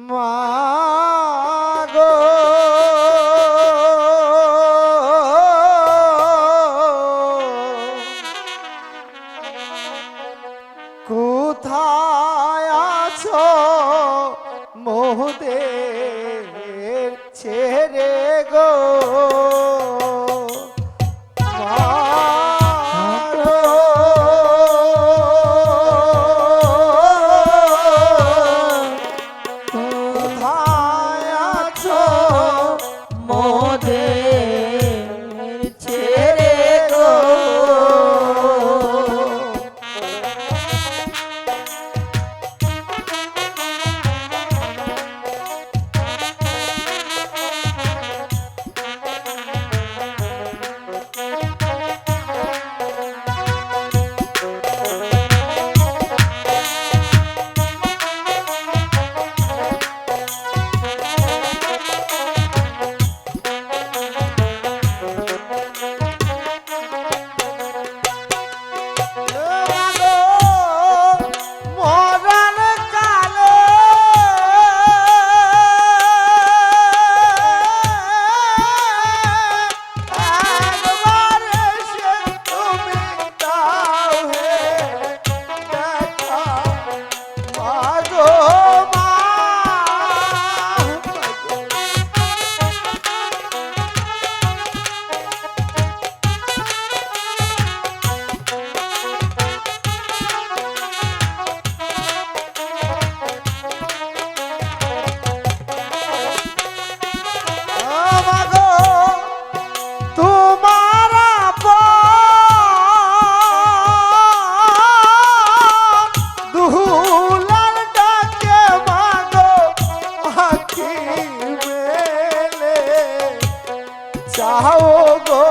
মাগো কোথায় আছো মোদের ছেড়ে গো চাও গো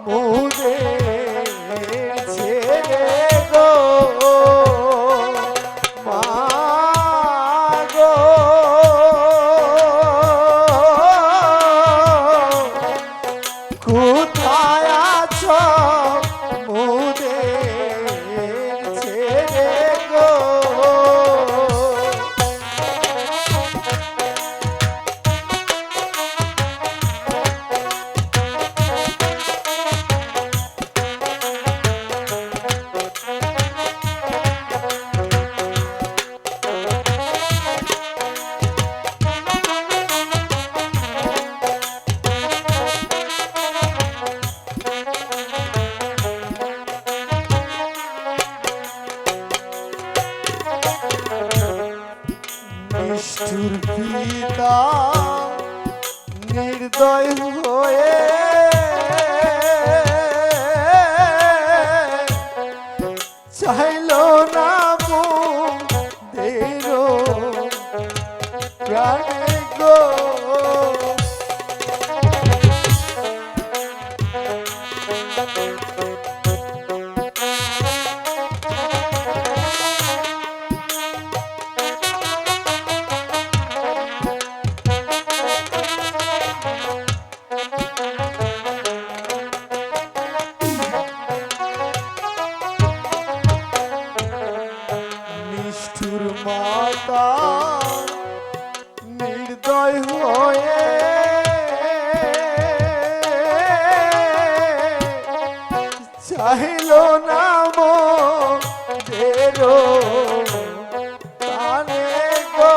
মোদের ছেড়ে গো মাগো কোথায় আছো মোদের ছেড়ে গো নিষ্ঠুর পিতা নির্দয় হয়ে চাইল না মোদের প্রাণে গো নিষ্ঠুর মাতা নির্দয় হয়ে চাইল না মোদের প্রাণে গো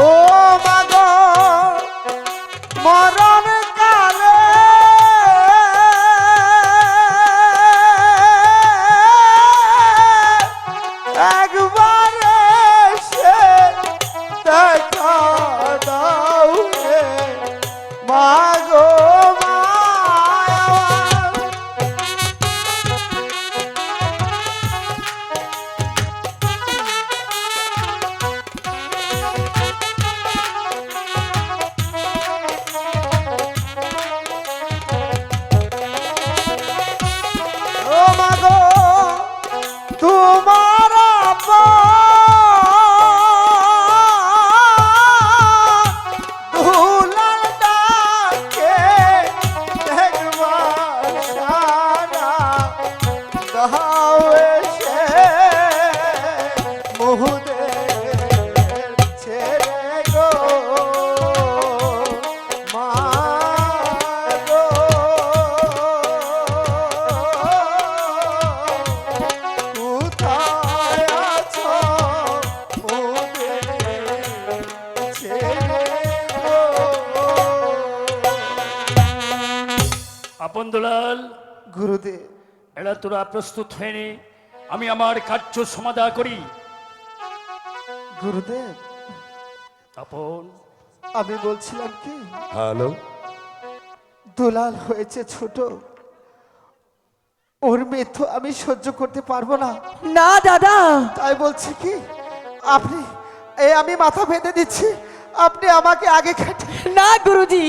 ও মাগো মরণ কালে একবার এসে দেখা দাও রে মাগো ও মাগো তোমার দুলাল ডাকে দেখবার সারা দাও এসে মোদের আপন দুলাল, গুরুদেব। এরা তোরা প্রস্তুত হয়নি, আমি আমার কার্য সমাধা করি। গুরুদেব, আপন, আমি বলছিলাম কি, হ্যালো, দুলাল হয়েছে ছোট, ওর মৃত্যু আমি সহ্য করতে পারবো না। না দাদা, তাই বলছি কি, আপনি আমি মাথা বেঁধে দিচ্ছি, আপনি আমাকে আগে কেটে। না গুরুজি,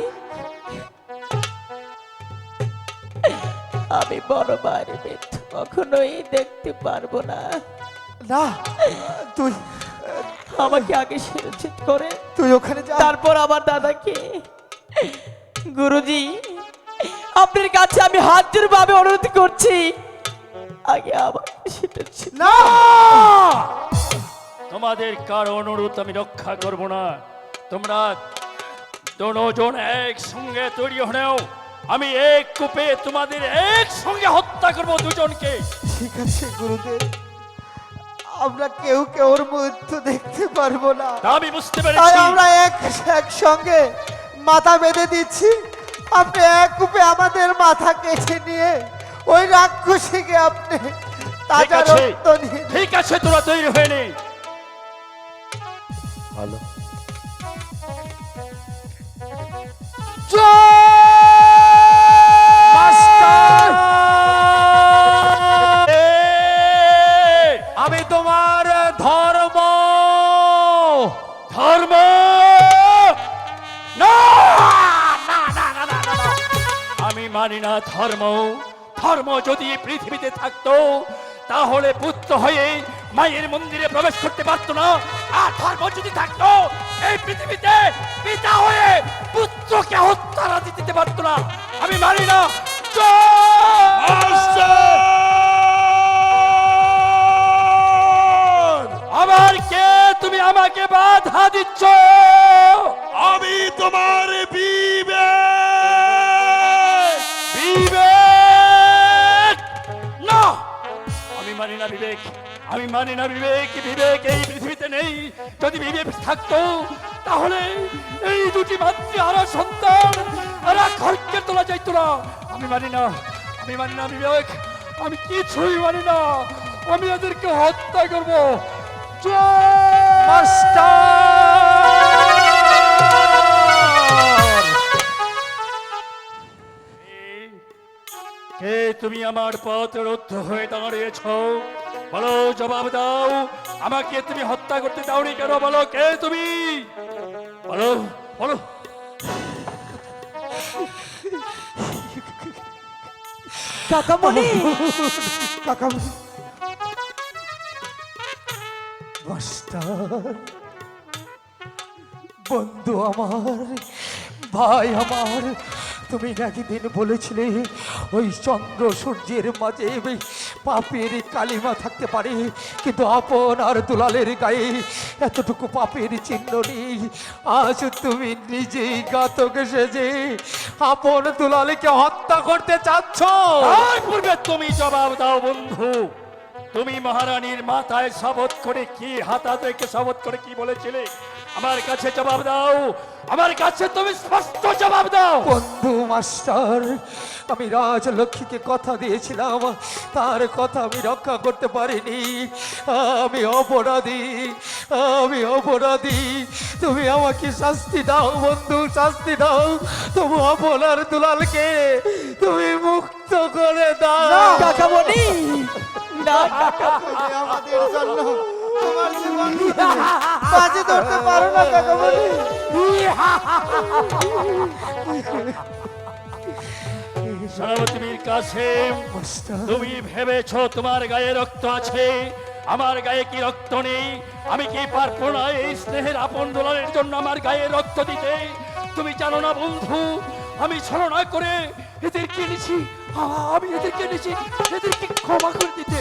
আমি বড় মায়ের মৃত্যু কখনোই দেখতে পারবো না। না, তুই আমাকে আগে শিরোচ্ছেদ করে তুই ওখানে যা। তারপর আমার দাদাকে। গুরুজি, আপনার কাছে আমি হাত জোড় ভাবে অনুরোধ করছি, আগে আমাকে শিরোচ্ছেদ। না, তোমাদের কার অনুরোধ আমি রক্ষা করব না। তোমরা দুজন একসঙ্গে তৈরি হলেও আমি এক কূপে তোমাদের একসঙ্গে হত্যা করব দুজনকে। ঠিক আছে গুরুদেব, আমরা কেউ ওর মৃত্যু দেখতে পারবো না, তা আমি বুঝতে তাই পেরেছি। আমরা একসঙ্গে মাথা বেঁধে দিচ্ছি। আপনি এক কূপে আমাদের মাথা কেটে নিয়ে ওই রাক্ষসীকে আপনি ঠিক তাজা আছে, রক্ত নিয়ে। ঠিক আছে, তোরা তৈরি হয়ে নে। হ্যালো। আমি তোমার ধর্ম ধর্ম না, না, না, না, না, না, না। আমি মানি না ধর্ম। ধর্ম যদি এই পৃথিবীতে থাকতো তাহলে পুত্র হয়ে মায়ের মন্দিরে প্রবেশ করতে পারতো না। আর ধর্ম যদি থাকতো এই পৃথিবীতে পিতা হয়ে পুত্রকে হত্যা দিতে পারতো না। আমি মানি না। আবার কে তুমি আমাকে বাধা দিচ্ছ? আমি তোমার বিবেক। বিবেক না, আমি মানি না বিবেক। আমি মানি না বিবেক। বিবেক এই পৃথিবীতে নেই। যদি বিবেক থাকতো তাহলে এই দুটি মাতৃহারা সন্তান এরা খড়কে তোলা যাইতো না। আমি মানি না, আমি মানি না বিবেক। আমি কিছুই মানি না। আমি এদেরকে হত্যা করবো। কে তুমি আমার পথ রুদ্ধ হয়ে দাঁড়িয়েছ? বলো, জবাব দাও। আমাকে তুমি হত্যা করতে দাওনি কেন? বলো, কে তুমি? বলো, বলো। কাকামণি, কাকামণি, মাস্টার, বন্ধু আমার, ভাই আমার, তুমি নাকি দিন বলেছিলে ওই চন্দ্র সূর্যের মাঝে পাপের কালিমা থাকতে পারে, কিন্তু আপন আর দুলালের গায়ে এতটুকু পাপের চিহ্ন নেই। আজ তুমি নিজেই ঘাতক সেজে আপন দুলালকে হত্যা করতে চাচ্ছ। তার পূর্বে তুমি জবাব দাও বন্ধু। তুমি মহারানীর মাথায় শপথ করে কি হাতা থেকে শপথ করে কি বলেছিলে? আমার কাছে জবাব দাও। আমার কাছে তুমি স্পষ্ট জবাব দাও। বন্ধু মাস্টার, আমি রাজলক্ষ্মীকে কথা দিয়েছিলাম, তার কথা আমি রক্ষা করতে পারিনি। আমি অপরাধী, আমি অপরাধী। তুমি আমাকে শাস্তি দাও বন্ধু, শাস্তি দাও। তবু আপনার দুলালকে তুমি মুক্ত করে দাও। কাকামণি, না তুমি আমাদের জন্য তোমার জীবন বাজি ধরতে পারো না কাকামণি। সেনাপতির কাছে তুমি ভেবেছ তোমার গায়ে রক্ত আছে, আমার গায়ে কি রক্ত নেই? আমি কি পারবো না এই স্নেহের আপন দুলালের জন্য আমার গায়ে রক্ত দিতে? তুমি জানো না বন্ধু, আমি ছলনা করে এদেরকে এনেছি, আমি এদেরকে এনেছি এদেরকে ক্ষমা করে দিতে।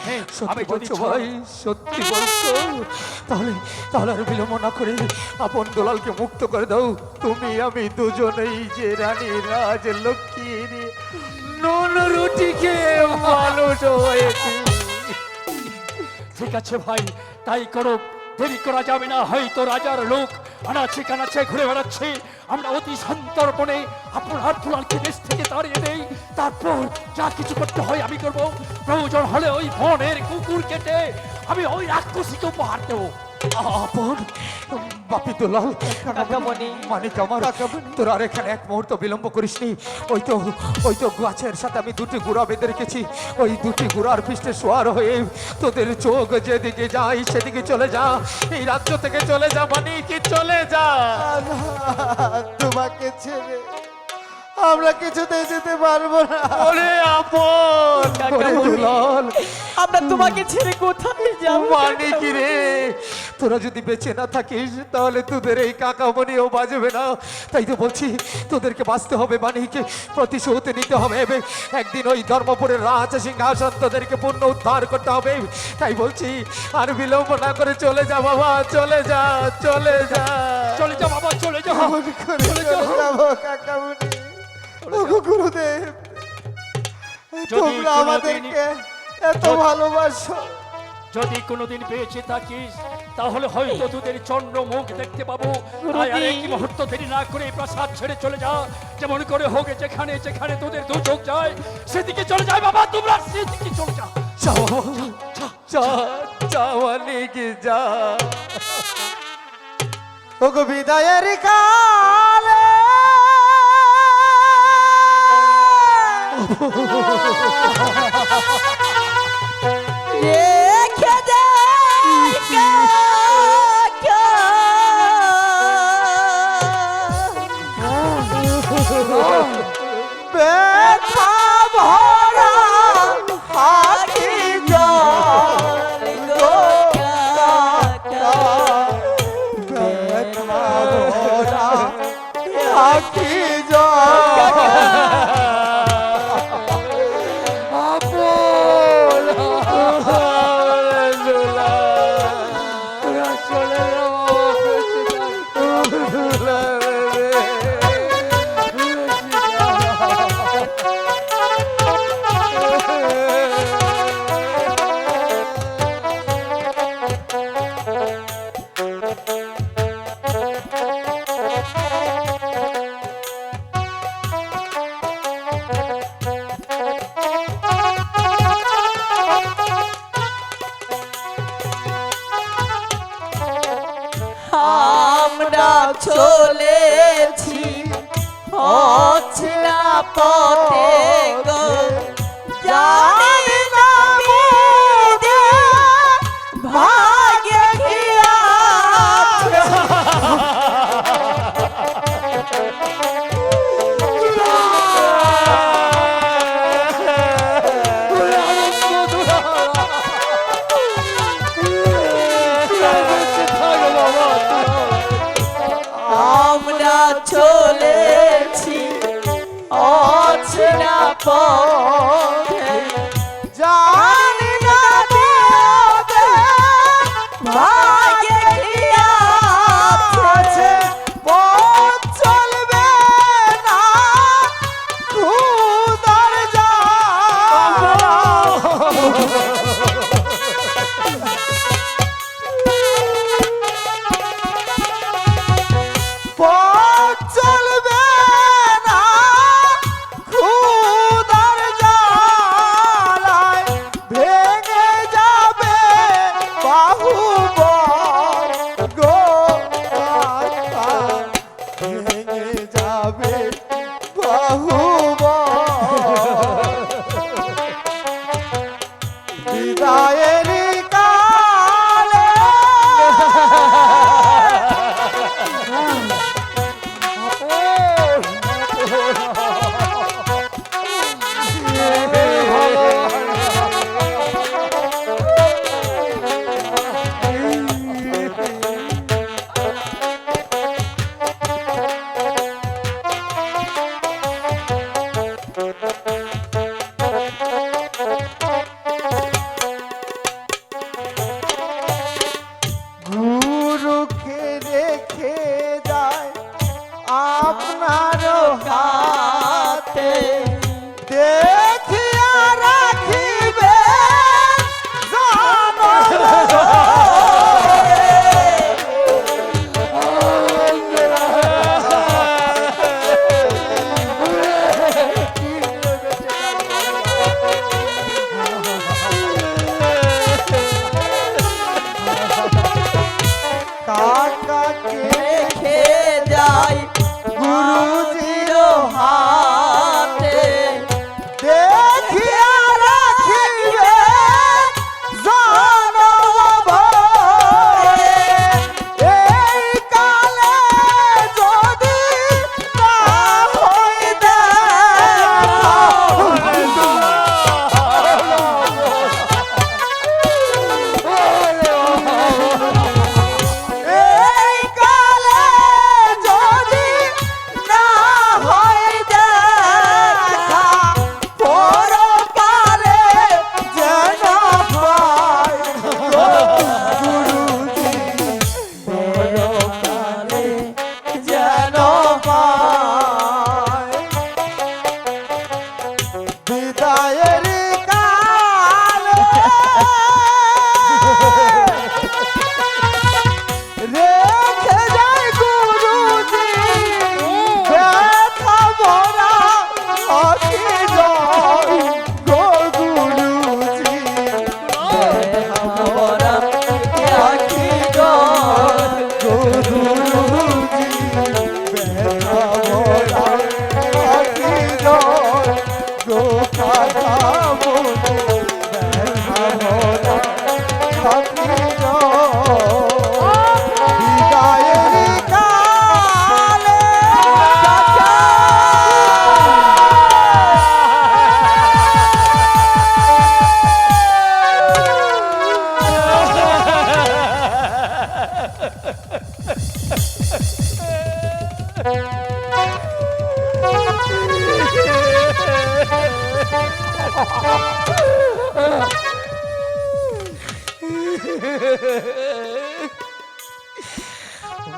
হ্যাঁ, আমি সত্যি যদি বলছো ভাই, সত্যি বলছো? তাহলে তাহলে আর বিলম্ব না করে আপন দুলালকে মুক্ত করে দাও। তুমি আমি দুজনেই যে রানী রাজলক্ষ্মীর নুন রুটি খেয়ে মানুষ হয়েছি। ঠিক আছে ভাই, তাই করো। দেরি করা যাবে না। হয়তো রাজার লোক আনাচে কানাচে ঘুরে বেড়াচ্ছে, আমরা অতি সন্তর্পণে আপনার দুলালকে দেশ থেকে তাড়িয়ে দেই, তারপর যা কিছু করতে হয় আমি করব। প্রয়োজন হলে ওই বনের কুকুর কেটে আমি ওই রাক্ষসীকে উপহার দেবো। আপন বাপি দুলাল, কাকামণি, মানিক আমার, তোর আর এখানে এক মুহূর্ত বিলম্ব করিসনি। ওই তো গাছের সাথে আমি দুটি গুড়া বেঁধে রেখেছি। ওই দুটি গুড়ার পৃষ্ঠে শোয়ার হয়ে তোদের চোখ যেদিকে যায় সেদিকে চলে যা। এই রাজ্য থেকে চলে যা মানিক, চলে যা। তোমাকে ছেড়ে আমরা কিছুতেই যেতে পারবো না। ওরে আপন, ওরে দুলাল, আমরা তোমাকে ছেড়ে কোথায় যাবো? মানিক রে, তোরা যদি বেঁচে না থাকিস তাহলে তোদের এই কাকামণিও বাজবে না। তাই তো বলছি তোদেরকে বাঁচতে হবে মানিক, প্রতিশোধ নিতে হবে। একদিন ওই ধর্মপুরের রাজ সিংহাসন তোদেরকে পূর্ণ উদ্ধার করতে হবে। তাই বলছি আর বিলম্ব না করে চলে যা বাবা, চলে যা, চলে যা। চলে যা বাবা, চলে যা। এমন করে চলে যাবো কাকামণি। ওগো গুরুদেব, যদি তোমরা কোনোদিন- আমাদেরকে এত ভালোবাসো, যদি কোনোদিন বেঁচে থাকিস তাহলে হয়তো তোদের চন্দ্র মুখ দেখতে পাবো। তাই আর এক মুহূর্ত দেরি না করে এই প্রাসাদ ছেড়ে চলে যা। যেমন করে হোক যেখানে যেখানে তোদের দু চোখ যায় সেদিকে চলে যায় বাবা, তোমরা সেদিকে চলে যা। যা বাবা, যা, যা মানিক, যা। ওগো বিদায়ের কালে রেখে যাই কাকা। ব্যথা ভরা আখি জল গো কাকা, ব্যথা ভরা আখি জল। আমরা চলেছি অচেনা পথে গো, জানি না মোদের ভাগ্যে কি আছে। আমরা চলেছি অচেনা পথে, জানি না ভাগ্যে কি আছে। পথ চলবে না খুদার জান। পথ চলবে না খুদার জান।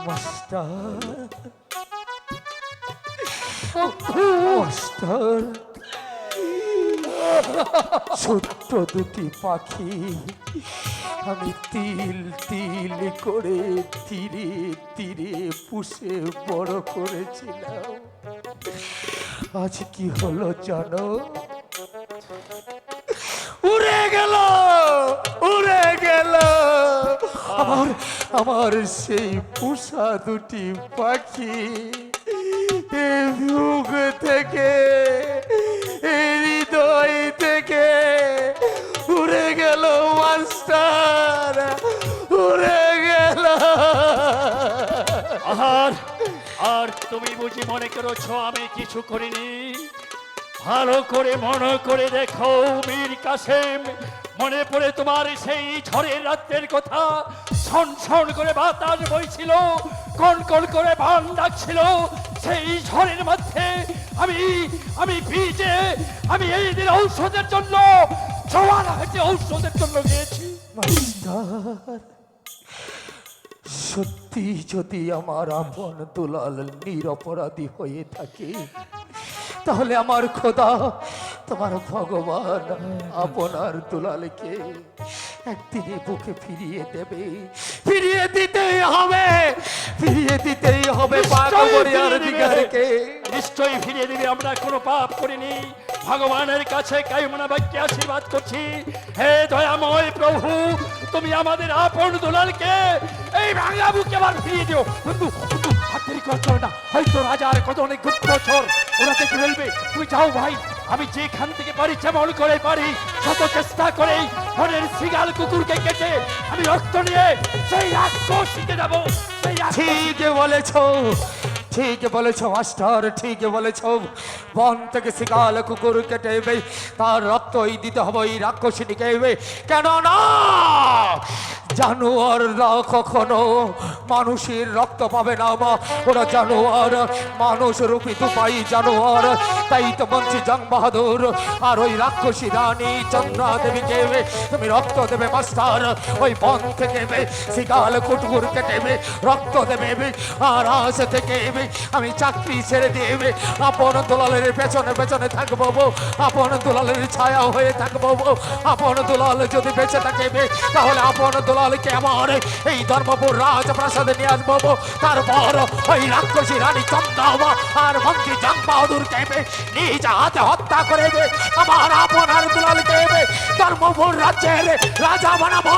মাস্টার মাস্টার, ছোট্ট দুটি পাখি আমি তিল তিল করে ধীরে ধীরে পুষে বড় করেছিলাম। আজ কি হলো জানো? উড়ে গেল, উড়ে গেল আমার আমার সেই পোষা দুটি পাখি। এ বুক থেকে, এ হৃদয় থেকে উড়ে গেল মাস্টার, উড়ে গেল। আর আর তুমি বুঝি মনে করেছ আমি কিছু করিনি? ভালো করে মনে করে দেখো মীর কাসেম, মনে পড়ে তোমার সেই ঝড়ের রাত্রের কথা? ছন ছন করে বাতাস বইছিল, কন কন করে বান ডাকছিল। সেই ঝড়ের মধ্যে আমি আমি ভিজে, আমি এই দিন ঔষধের জন্য, জোয়ার হাতে ঔষধের জন্য গিয়েছি। মাস্টার, সত্যি যদি আমার আপন দুলাল নিরপরাধী হয়ে থাকে, তাহলে আমার খোদা, তোমার ভগবান আপনার দুলালকে একদিনে বুকে ফিরিয়ে দেবে। ফিরিয়ে দিতেই হবে, ফিরিয়ে দিতেই হবে পাগবরিয়ার দিগারকে। নিশ্চয়ই ফিরিয়ে দিবে। আমরা কোনো পাপ করিনি। ভগবানের কাছে কায়মনা বাক্যে আশীর্বাদ করছি, হে দয়াময় প্রভু, তুমি আমাদের আপন দুলালকে এই বাংলা বুকে আবার ফিরিয়ে দিও। বন্ধু বন্ধু, আর দেরি করতে হবে না, হয়তো রাজার কত অনেক গুপ্তচর, ওরা দেখে ফেলবে। তুমি যাও ভাই, আমি যেখান থেকে পারি, যেমন করে পারি, শত চেষ্টা করে ঘরের শিগাল কুকুরকে কেটে আমি রক্ত নিয়ে সেই রাক্ষসীকে দেবো। সেই ঠিক বলেছ, ঠিক বলেছ মাস্টার, ঠিক বলেছ। বন থেকে শিকাল কুকুর কেটে এবে তার রক্তই দিতে হবে এই রাক্ষসীনিকে। কেন না? জানোয়াররা কখনো মানুষের রক্ত পাবে না, বা ওরা জানোয়ার, মানুষ রূপী দুপাই জানোয়ার। তাই তো বলছি জং বাহাদুর আর ওই রাক্ষসী রানী চন্দ্রা দেবীকে তুমি রক্ত দেবে মাস্টার। ওই বন থেকে শিকাল কুকুর কেটে রক্ত দেবে। আর আজ থেকে আমি চাকরি ছেড়ে দিয়ে আপন দুলালের পেছনে পেছনে থাকবো, আপন দুলালের ছায়া হয়ে থাকবো। আপন দুলাল যদি বেঁচে থাকে, তাহলে আপন দুলালকে আমার এই ধর্মপুর রাজপ্রাসাদে নিয়ে আসবো। তারপর ওই রাক্ষসী রানী চন্দ্রা আর মন্ত্রী জং বাহাদুরকে নিজ হাতে হত্যা করে আমার আপন আর দুলালকে ধর্মপুর রাজ্যের রাজা বানাবো।